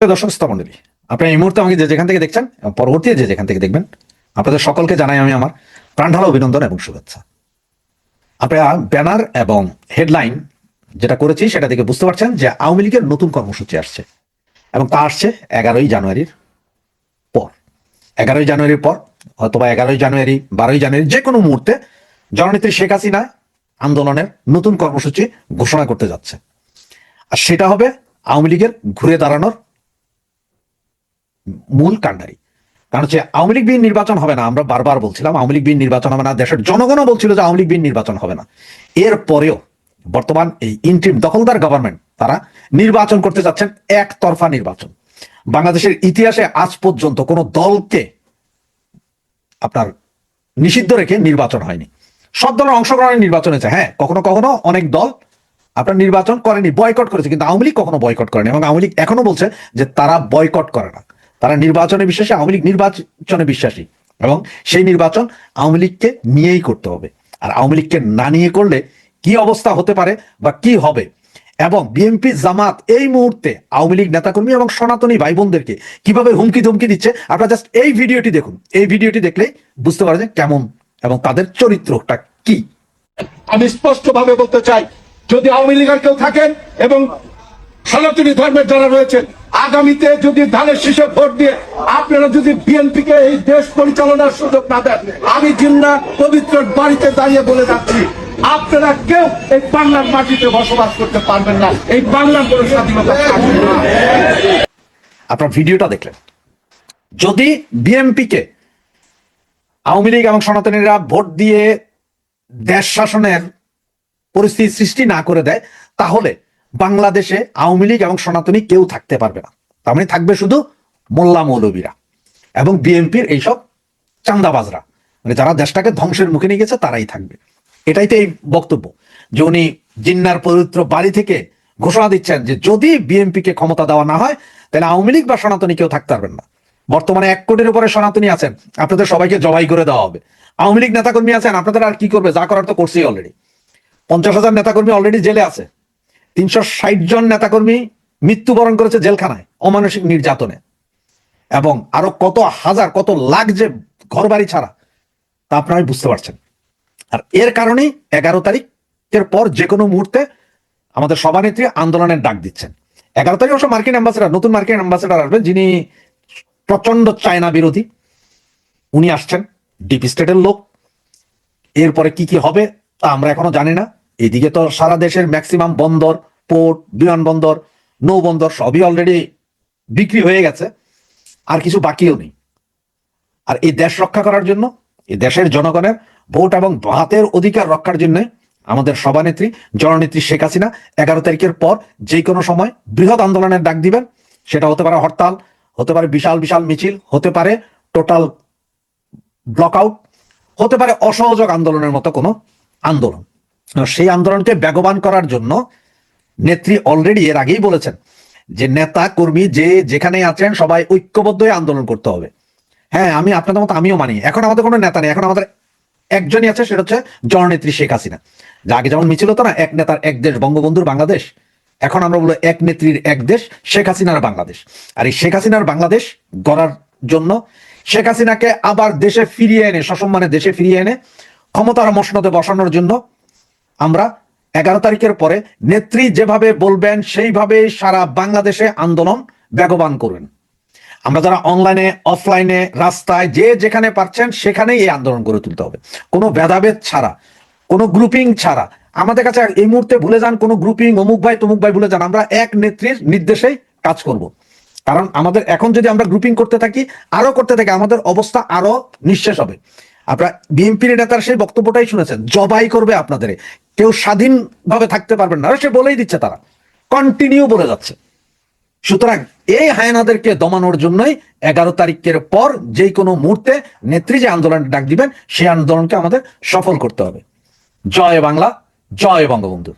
দর্শক শ্রোতা মণ্ডলী, আপনারা এই মুহূর্তে আমাকে যে যেখান থেকে দেখছেন এবং পরবর্তী যে যেখান থেকে দেখবেন, আপনাদের সকলকে জানাই আমি আমার প্রাণঢালা অভিনন্দন এবং শুভেচ্ছা। আপনারা ব্যানার এবং হেডলাইন যেটা করেছি সেটা থেকে বুঝতে পারছেন যে আওয়ামী লীগের নতুন কর্মসূচি আসছে এবং তা আসছে 11ই জানুয়ারির পর। 11ই জানুয়ারির পর অথবা 11ই জানুয়ারি, 12ই জানুয়ারি, যে কোনো মুহূর্তে জননেত্রী শেখ হাসিনা আন্দোলনের নতুন কর্মসূচি ঘোষণা করতে যাচ্ছে। আর সেটা হবে আওয়ামী লীগের ঘুরে দাঁড়ানোর মূল কাণ্ডারি। কারণ হচ্ছে আওয়ামী লীগ বিহীন নির্বাচন হবে না। আমরা বারবার বলছিলাম আওয়ামী লীগ বিহীন নির্বাচন হবে না, দেশের জনগণও বলছিল যে আওয়ামী লীগ বিহীন নির্বাচন হবে না। এরপরেও বর্তমান এই ইন্ট্রিম দখলদার গভর্নমেন্ট তারা নির্বাচন করতে যাচ্ছেন একতরফা নির্বাচন। বাংলাদেশের ইতিহাসে আজ পর্যন্ত কোনো দলকে আপনার নিষিদ্ধ রেখে নির্বাচন হয়নি। সব দলের অংশগ্রহণের নির্বাচন হয়েছে। হ্যাঁ, কখনো কখনো অনেক দল আপনার নির্বাচন করেনি, বয়কট করেছে, কিন্তু আওয়ামী লীগ কখনো বয়কট করেনি এবং আওয়ামী লীগ এখনো বলছে যে তারা বয়কট করে না, তারা নির্বাচনে বিশ্বাসী। আওয়ামী লীগ নির্বাচনে বিশ্বাসী এবং সেই নির্বাচন আওয়ামী লীগকে নিয়েই করতে হবে। আর আওয়ামী লীগকে না নিয়ে করলে কি অবস্থা হতে পারে বা কি হবে, এবং বিএনপি জামাত এই মুহূর্তে আওয়ামী লীগ নেতাকর্মী এবং সনাতনী ভাই বোনদেরকে কিভাবে হুমকি ধমকি দিচ্ছে, আপনারা জাস্ট এই ভিডিওটি দেখুন। এই ভিডিওটি দেখলেই বুঝতে পারবেন কেমন এবং তাদের চরিত্রটা কি। আমি স্পষ্ট ভাবে বলতে চাই, যদি আওয়ামী লীগের কেউ থাকেন এবং সনাতনী ধর্মের যারা রয়েছেন, আগামীতে যদি ধানের শীষে ভোট দিয়ে আপনারা যদি বিএনপি কে এই দেশ পরিচালনার সুযোগ না দেন, আমি জিন্না পবিত্র বাড়িতে দাঁড়িয়ে বলে যাচ্ছি, আপনারা কেউ এই বাংলার মাটিতে বসবাস করতে পারবেন না। এই বাংলার কোনো স্বাধীনতা থাকবে না। আপনার ভিডিওটা দেখলেন, যদি বিএনপি কে আওয়ামী লীগ এবং সনাতনীরা ভোট দিয়ে দেশ শাসনের পরিস্থিতি সৃষ্টি না করে দেয়, তাহলে বাংলাদেশে আওয়ামী লীগ এবং সনাতনী কেউ থাকতে পারবে না। তার মানে থাকবে শুধু মোল্লা মৌলবীরা এবং বিএনপির এইসব চান্দাবাজরা, মানে যারা দেশটাকে ধ্বংসের মুখে নিয়ে গেছে তারাই থাকবে। এটাই তো এই বক্তব্য যে উনি জিন্নার পবিত্র বাড়ি থেকে ঘোষণা দিচ্ছেন যে যদি বিএনপি কে ক্ষমতা দেওয়া না হয় তাহলে আওয়ামী লীগ বা সনাতনী কেউ থাকতে পারবেন না। বর্তমানে 1 কোটির উপরে সনাতনী আছেন, আপনাদের সবাইকে জবাই করে দেওয়া হবে। আওয়ামী লীগ নেতাকর্মী আছেন, আপনাদের আর কি করবে, যা করার তো করছেই অলরেডি। 50,000 নেতাকর্মী অলরেডি জেলে আছে, 360 জন নেতাকর্মী মৃত্যুবরণ করেছে জেলখানায় অমানসিক নির্যাতনে, এবং আরো কত হাজার কত লাখ যে ঘর বাড়ি ছাড়া, তা আপনারা বুঝতে পারছেন। আর এর কারণেই 11 তারিখের পর যে কোনো মুহূর্তে আমাদের সভানেত্রী আন্দোলনের ডাক দিচ্ছেন। 11 তারিখ অবশ্য মার্কিন অ্যাম্বাসেডার, নতুন মার্কিন অ্যাম্বাসেডার আসবেন, যিনি প্রচন্ড চায়না বিরোধী, উনি আসছেন, ডিপ স্টেটের লোক। এরপরে কি কি হবে তা আমরা এখনো জানি না। এদিকে তো সারা দেশের ম্যাক্সিমাম বন্দর, পোর্ট, বিমানবন্দর, নৌবন্দর সবই অলরেডি বিক্রি হয়ে গেছে, আর কিছু বাকিও নেই। আর এই দেশ রক্ষা করার জন্য, এই দেশের জনগণের ভোট এবং ভাতের অধিকার রক্ষার জন্য আমাদের সভানেত্রী জননেত্রী শেখ হাসিনা 11 তারিখের পর যে কোনো সময় বৃহৎ আন্দোলনের ডাক দিবেন। সেটা হতে পারে হরতাল, হতে পারে বিশাল বিশাল মিছিল, হতে পারে টোটাল ব্লক আউট, হতে পারে অসহযোগ আন্দোলনের মতো কোনো আন্দোলন। সেই আন্দোলনকে বেগবান করার জন্য নেত্রী অলরেডি এর আগেই বলেছেন যে নেতা কর্মী যে যেখানে আছেন সবাই ঐক্যবদ্ধ হয়ে আন্দোলন করতে হবে। হ্যাঁ, আমি আপনাদের মতো আমিও মানি, এখন আমাদের কোনো নেতা নেই, এখন আমাদের একজনই আছে, সেটা হচ্ছে জননেত্রী শেখ হাসিনা। যা আগে যেমন মিছিল হতো না, এক নেতার এক দেশ, বঙ্গবন্ধুর বাংলাদেশ, এখন আমরা বলবো এক নেত্রীর এক দেশ, শেখ হাসিনার বাংলাদেশ। আর এই শেখ হাসিনার বাংলাদেশ গড়ার জন্য, শেখ হাসিনাকে আবার দেশে ফিরিয়ে এনে, সসম্মানে দেশে ফিরিয়ে এনে ক্ষমতার মসনদে বসানোর জন্য আমরা 11 তারিখের পরে নেত্রী যেভাবে বলবেন সেইভাবে সারা বাংলাদেশে আন্দোলন বেগবান করবেন। আমরা যারা অনলাইনে, অফলাইনে, রাস্তায় যে যেখানে পারছেন সেখানেই এই আন্দোলন গড়ে তুলতে হবে, কোনো ভেদাভেদ ছাড়া, কোনো গ্রুপিং ছাড়া। আমাদের কাছে এই মুহূর্তে ভুলে যান কোনো গ্রুপিং, অমুক ভাই তমুক ভাই ভুলে যান, আমরা এক নেত্রীর নির্দেশেই কাজ করব। কারণ আমাদের এখন যদি আমরা গ্রুপিং করতে থাকি, আরো করতে থাকি, আমাদের অবস্থা আরো নিঃশেষ হবে। আপনারা বিএনপির নেতার সেই বক্তব্যটাই শুনেছেন, জবাই করবে আপনাদের, কেউ স্বাধীনভাবে থাকতে পারবেন না, সে বলেই দিচ্ছে, তারা কন্টিনিউ বলে যাচ্ছে। সুতরাং এই হায়নাদেরকে দমানোর জন্যই 11 তারিখের পর যে কোনো মুহূর্তে নেত্রী যে আন্দোলনের ডাক দিবেন, সেই আন্দোলনকে আমাদের সফল করতে হবে। জয় বাংলা, জয় বঙ্গবন্ধু।